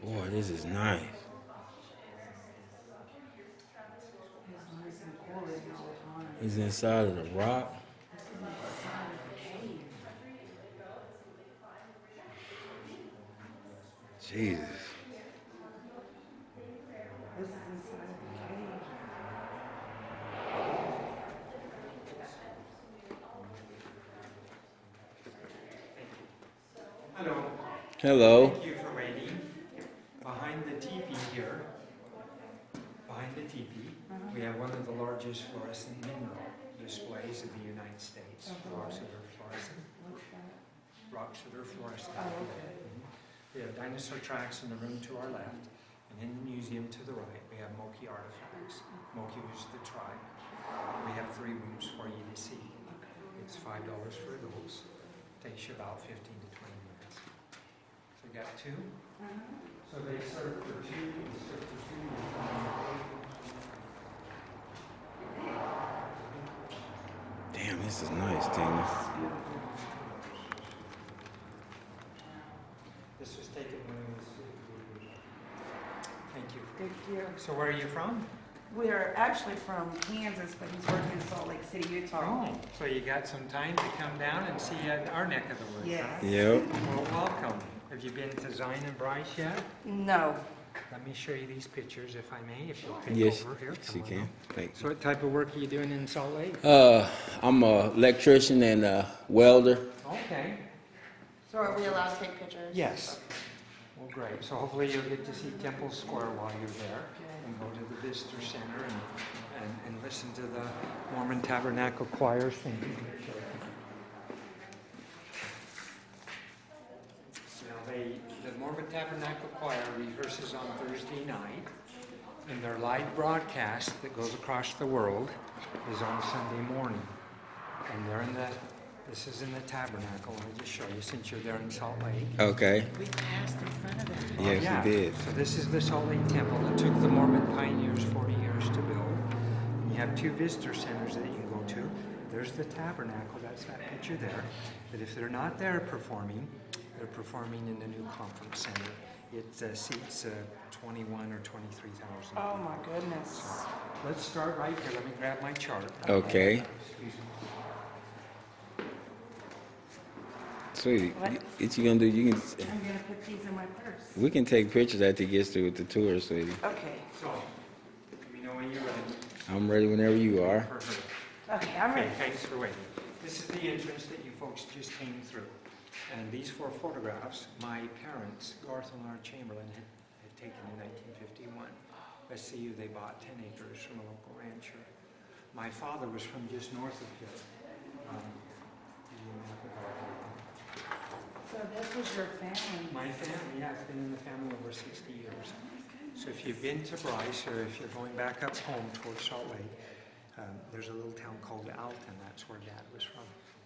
Boy, this is nice. He's inside of the rock. Jesus. This is inside of the cave. Hello. Hello. Thank you for waiting. Behind the teepee here, we have one of the largest fluorescent mineral displays of the United States. Rocks that are fluorescent. Rocks that are fluorescent. Oh, okay. We have dinosaur tracks in the room to our left, and in the museum to the right, we have Moki artifacts. Moki was the tribe. We have 3 rooms for you to see. It's $5 for those. Takes you about 15 to 20 minutes. So we got 2. So they serve for 2. They serve for 2. Damn, this is nice, Tina. This was taken when it was. Thank you. Thank you. So where are you from? We're actually from Kansas, but he's working in Salt Lake City, Utah. Oh, so you got some time to come down and see our neck of the woods, Yes. huh? Yep. Well, welcome. Have you been to Zion and Bryce yet? No. Let me show you these pictures, if I may, if you'll take Yes, over here. she Come on can. up. Thanks. So what type of work are you doing in Salt Lake? I'm a electrician and a welder. Okay. So are we allowed to take pictures? Yes. Well, great. So hopefully you'll get to see Temple Square while you're there and go to the Visitor Center and listen to the Mormon Tabernacle Choir sing. Now, the Mormon Tabernacle Choir rehearses on Thursday night, and their live broadcast that goes across the world is on Sunday morning. And they're in this is in the tabernacle. I'll just show you since you're there in Salt Lake. Okay. We passed in front of it. Yes, Yeah. we did. So this is the Salt Lake Temple. It took the Mormon pioneers 40 years to build. And you have 2 visitor centers that you can go to. There's the tabernacle. That's that picture there. But if they're not there performing, they're performing in the new conference center. It seats 21 or 23,000. Oh my goodness. Let's start right here. Let me grab my chart. Okay. Excuse me. Sweetie, What? what you gonna do? You can. I'm gonna put these in my purse. We can take pictures after he gets through with the tour, sweetie. Okay. So, let me know when you're ready. I'm ready whenever you are. For her. Okay, I'm Okay, ready. thanks for waiting. This is the entrance that you folks just came through. And these 4 photographs, my parents, Garth and Laura Chamberlain, had taken in 1951. SCU, they bought 10 acres from a local rancher. My father was from just north of here. So this was your family. My family, yeah, it's been in the family over 60 years. So if you've been to Bryce, or if you're going back up home towards Salt Lake, there's a little town called Alton. That's where Dad was from.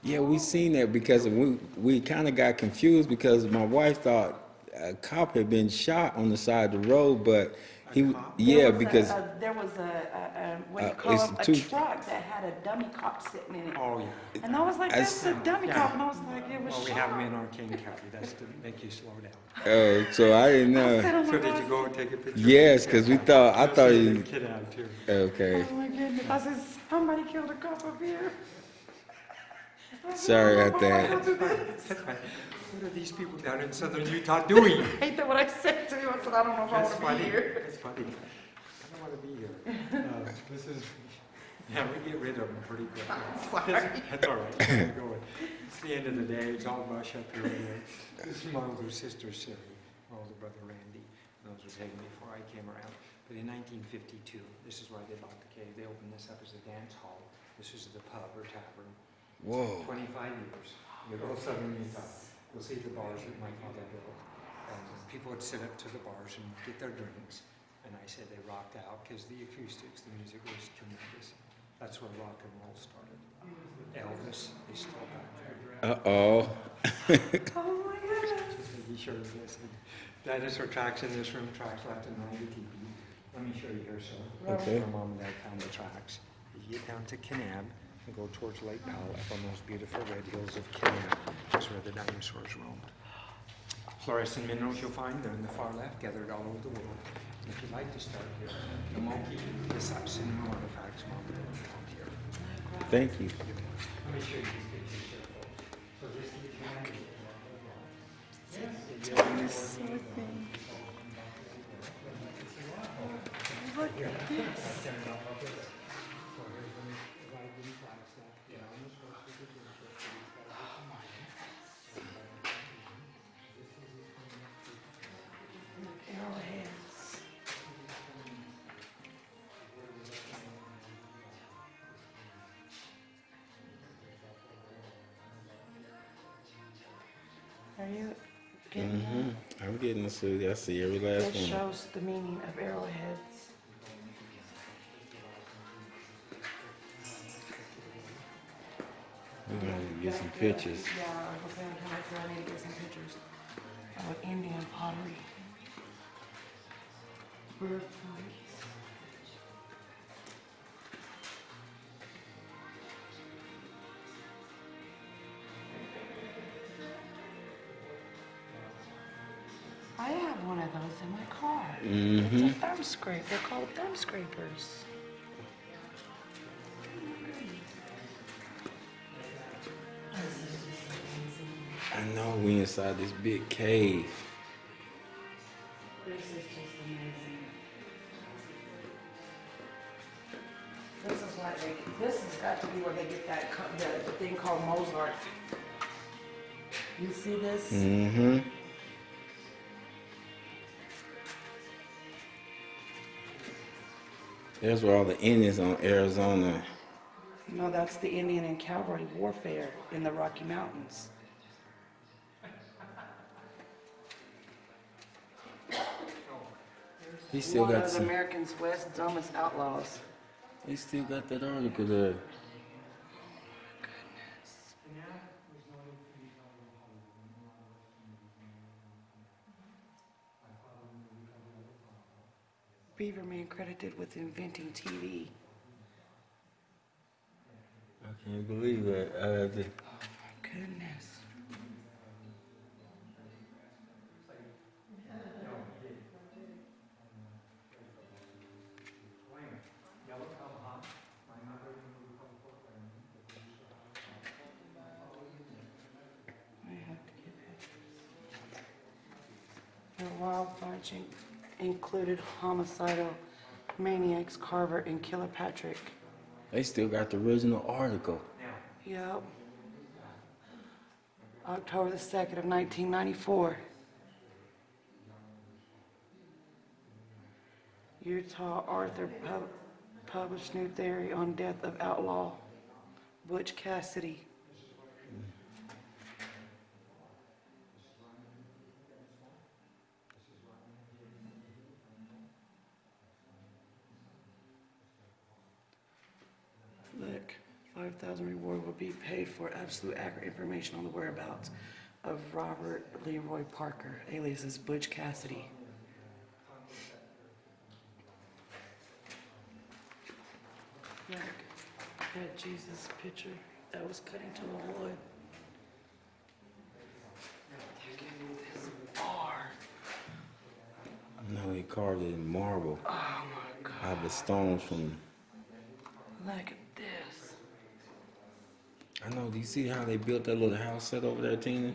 Yeah, we seen that because we kind of got confused because my wife thought a cop had been shot on the side of the road, but cop? yeah, because There was a what do you it's call it? two- A truck that had a dummy cop sitting in it. Oh, yeah. And I was like, I that's a dummy yeah. cop. And I was like, it was Well, we shot. have them in Arcane County. That's to make you slow down. so I didn't I know. said, oh my So did God. you go and take a picture? Yes, because I thought You'll see you. the kid out too. Okay, Oh my goodness. I said, somebody killed a cop up here. I said, sorry "Oh, about my that. God, That's right. What are these people down in southern Utah doing? Ain't that what I said to him? I said, I don't know if I That's want to funny. be here. That's funny. I don't want to be here. This is. Yeah, we get rid of them pretty quick. Sorry. That's all right. Keep going. It's the end of the day. It's all mush up here. This is my older sister, Siri. My older brother, Randy. Those were taken before I came around. But in 1952, this is why they bought the cave. They opened this up as a dance hall. This was the pub or tavern. Whoa. 25 years. You go southern Utah. You'll see the bars that my father built. And people would sit up to the bars and get their drinks. And I said they rocked out because the acoustics, the music was tremendous. That's where rock and roll started. Elvis is still back there. Uh-oh. Oh my goodness. Just making sure to listen. Dinosaur tracks in this room, tracks left in 90 TV. Let me show you here, sir. Okay. Where Mom and Dad found the tracks. You get down to Kanab and go towards Lake Powell up on those beautiful red hills of Kanab. That's where the dinosaurs roamed. Fluorescent minerals you'll find, they're in the far left, gathered all over the world. And if you'd like to start here, the Moki, the Satsuma artifacts, mounted here. Thank you. Let me show you these pictures here, folks. So this is the Look at this. Arrowheads. Are you getting that? I'm getting to see. I see every last It one. shows the meaning of arrowheads. We're gonna get some pictures. Yeah, I was gonna come back here. I need to get some pictures of Indian pottery. Birthplace. I have one of those in my car. It's a thumb scrape. They're called thumb scrapers. I know we inside this big cave. This is just amazing. This is why this has got to be where they get that, the thing called Mozart. You see this? Mm-hmm. There's where all the Indians on Arizona. No, that's the Indian and cavalry warfare in the Rocky Mountains. He still One got of the some. America's West dumbest outlaws. He still got that article there. Beaverman credited with inventing TV. I can't believe that. I have to. Goodness. I have to get pictures. The wild bunch included homicidal maniacs Carver and Killer Patrick. They still got the original article. Yep. October the 2nd of 1994. Utah Arthur published new theory on death of outlaw Butch Cassidy. Look, 5,000 reward will be paid for absolute accurate information on the whereabouts of Robert Leroy Parker, alias Butch Cassidy. Look, that Jesus picture that was cut into the wood. Look at this bar. No, he carved it in marble. Oh my God. Out of the stones from. Look at this. I know. Do you see how they built that little house set over there, Tina?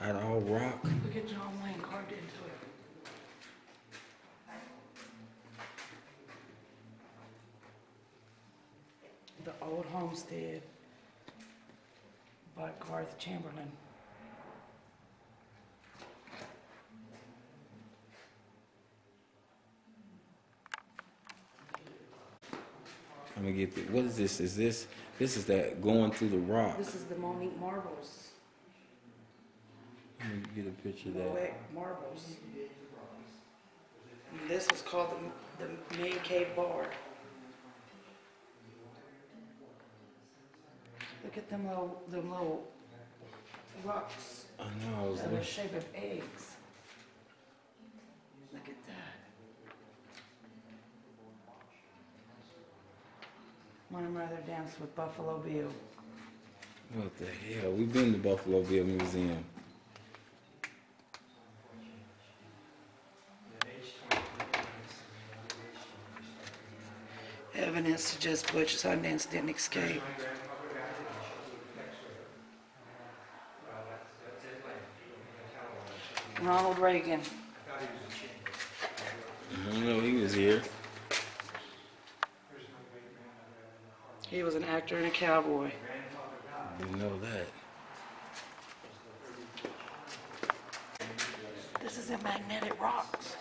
Out of all rock. Look at John Wayne carved into it. The Old Homestead by Garth Chamberlain. Let me get the. What is this? Is this? This is that going through the rock. This is the Monique marbles. Let me get a picture of that. Moet marbles. And this is called the Man Cave Bar. Look at them little rocks I know. I was that are the looking. shape of eggs. Look at that. My mother danced with Buffalo Bill. What the hell? We've been to Buffalo Bill Museum. Evidence suggests Butch Sundance didn't escape. Ronald Reagan. I don't know he was here. He was an actor and a cowboy. Didn't know that. This is in Magnetic Rocks.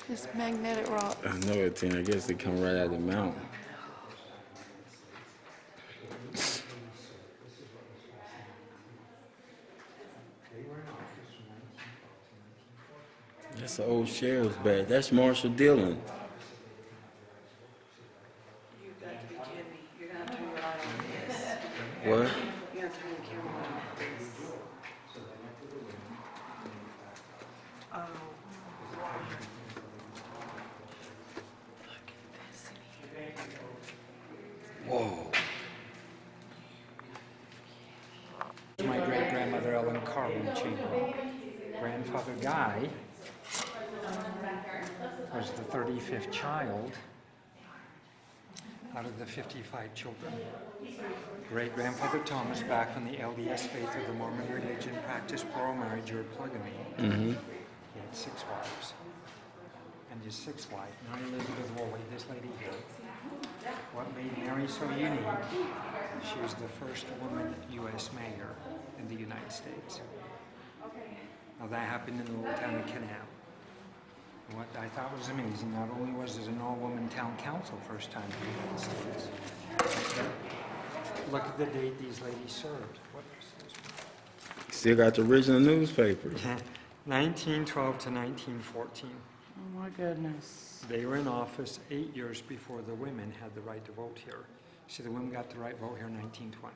It's Magnetic Rocks. I know it, Tina. I guess they come right out of the mountain. That's the old sheriff's badge. That's Marshall Dillon. You got to be kidding me. You're going to have to turn your light on this. What? You're going to have to turn the camera on this. Oh. Look at this in here. Whoa. My great-grandmother Ellen Carwin Chamberlain. Grandfather Guy was the 35th child out of the 55 children. Great-grandfather Thomas, back when the LDS faith of the Mormon religion practiced plural marriage or polygamy, he had 6 wives. And his 6th wife, Mary Elizabeth Woolley, this lady here, what made Mary so unique, she was the first woman U.S. mayor in the United States. Now that happened in the little town of Canal. What I thought was amazing, not only was it an all-woman town council first time in the United States, but look at the date these ladies served. What was this? Still got the original newspaper. 1912 to 1914. Oh my goodness. They were in office 8 years before the women had the right to vote here. See, the women got the right vote here in 1920.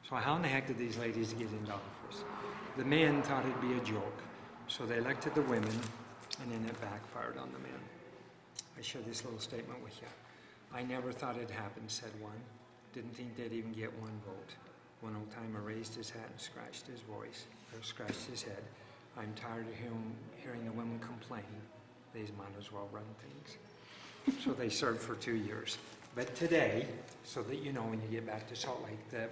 So how in the heck did these ladies get into office? The men thought it'd be a joke, so they elected the women, and then it backfired on the men. I share this little statement with you. I never thought it'd happen, said one. Didn't think they'd even get one vote. One old-timer raised his hat and scratched his voice, or scratched his head. I'm tired of hearing the women complain. They might as well run things. So they served for 2 years. But today, so that you know when you get back to Salt Lake, the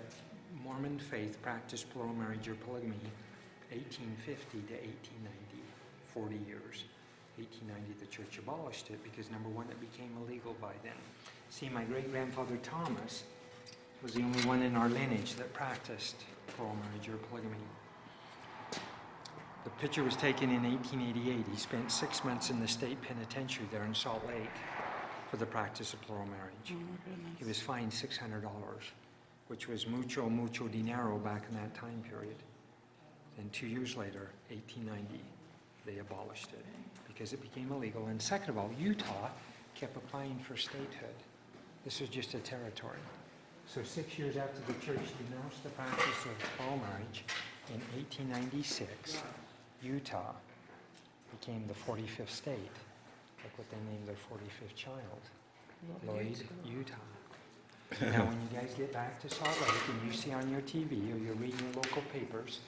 Mormon faith practiced plural marriage or polygamy 1850 to 1890, 40 years. 1890, the church abolished it because, number one, it became illegal by then. See, my great-grandfather Thomas was the only one in our lineage that practiced plural marriage or polygamy. The picture was taken in 1888. He spent 6 months in the state penitentiary there in Salt Lake for the practice of plural marriage. Oh my goodness. He was fined $600, which was mucho dinero back in that time period. Then 2 years later, 1890, they abolished it because it became illegal. And second of all, Utah kept applying for statehood. This was just a territory. So 6 years after the church denounced the practice of plural marriage, in 1896, Utah became the 45th state. Like what they named their 45th child, Lloyd, Utah. Now, when you guys get back to Salt Lake and you see on your TV or you're reading your local papers,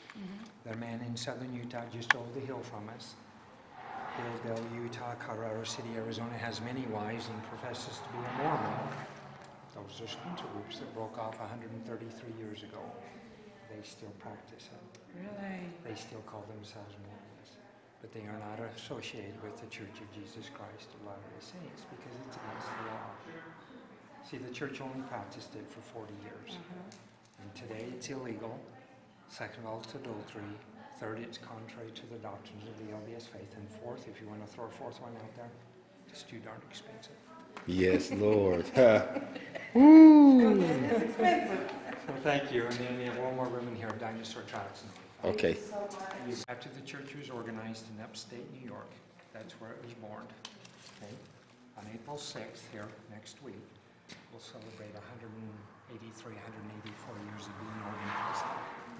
that man in southern Utah just over the hill from us, Hillsdale, Utah, Colorado City, Arizona, has many wives and professes to be a Mormon. Those are splinter groups that broke off 133 years ago. They still practice it. Really? They still call themselves Mormons, but they are not associated with the Church of Jesus Christ of Latter-day Saints because it's against the law. See, the church only practiced it for 40 years. And today it's illegal. Second of all, it's adultery. Third, it's contrary to the doctrines of the LDS faith. And fourth, if you want to throw a fourth one out there, it's too darn expensive. Yes, Lord. It's expensive. So thank you. And then we have one more room in here of dinosaur tracks. Okay. After the church was organized in upstate New York, that's where it was born. Okay? On April 6th here, next week, we'll celebrate 183, 184 years of being organized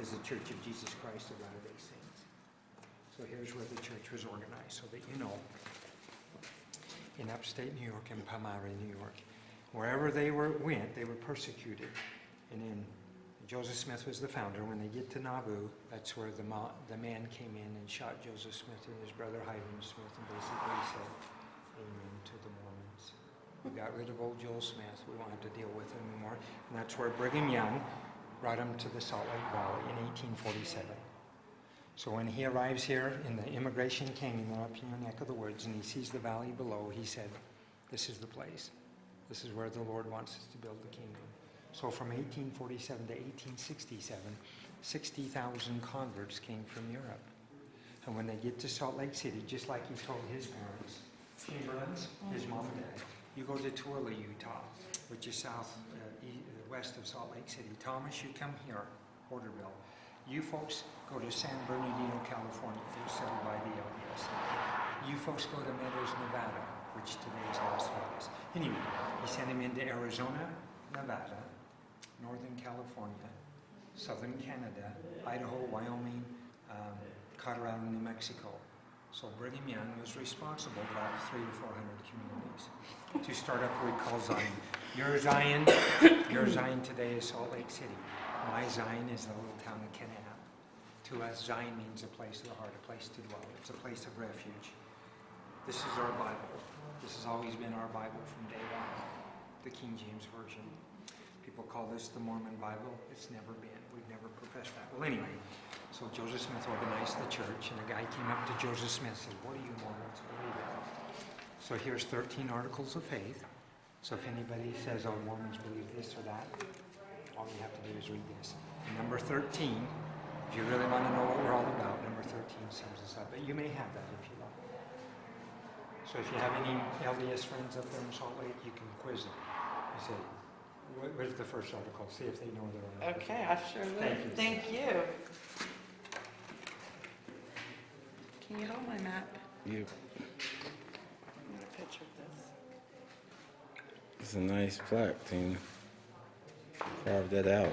as the Church of Jesus Christ of Latter-day Saints. So here's where the church was organized, so that you know. In upstate New York, in Palmyra, New York, wherever they went, they were persecuted. And then Joseph Smith was the founder. When they get to Nauvoo, that's where the man came in and shot Joseph Smith and his brother Hiram Smith and basically said, amen to the Mormons. We got rid of old Joel Smith. We won't have to deal with him anymore. And that's where Brigham Young brought him to the Salt Lake Valley in 1847. So when he arrives here in the Immigration Canyon, up in your neck of the woods, and he sees the valley below, he said, this is the place. This is where the Lord wants us to build the kingdom. So from 1847 to 1867, 60,000 converts came from Europe. And when they get to Salt Lake City, just like he told his parents, Chamberlains, his mom and dad, you go to Tooele, Utah, which is west of Salt Lake City. Thomas, you come here, Porterville. You folks go to San Bernardino, California. They're settled by the LDS. You folks go to Meadows, Nevada, which today is Las Vegas. Anyway, he sent him into Arizona, Nevada, Northern California, Southern Canada, Idaho, Wyoming, Colorado, New Mexico. So Brigham Young was responsible for about 300 to 400 communities to start up what we call Zion. Your Zion today is Salt Lake City. My Zion is the little town of Kenana. To us, Zion means a place of the heart, a place to dwell. It's a place of refuge. This is our Bible. This has always been our Bible from day one, the King James Version. People call this the Mormon Bible. It's never been. We've never professed that. Well, anyway, so Joseph Smith organized the church, and a guy came up to Joseph Smith and said, what do you Mormons believe in? So here's 13 articles of faith. So if anybody says, oh, Mormons believe this or that, all you have to do is read this. And number 13, if you really want to know what we're all about, number 13 sums us up. But you may have that if you like. So if you have any LDS friends up there in Salt Lake, you can quiz them. You say, where's the first article? See if they know their own. Okay, I sure will. Thank you. Thank you. Can you hold my map? Yeah. I want a picture of this. It's a nice plaque, Tina. Carved that out.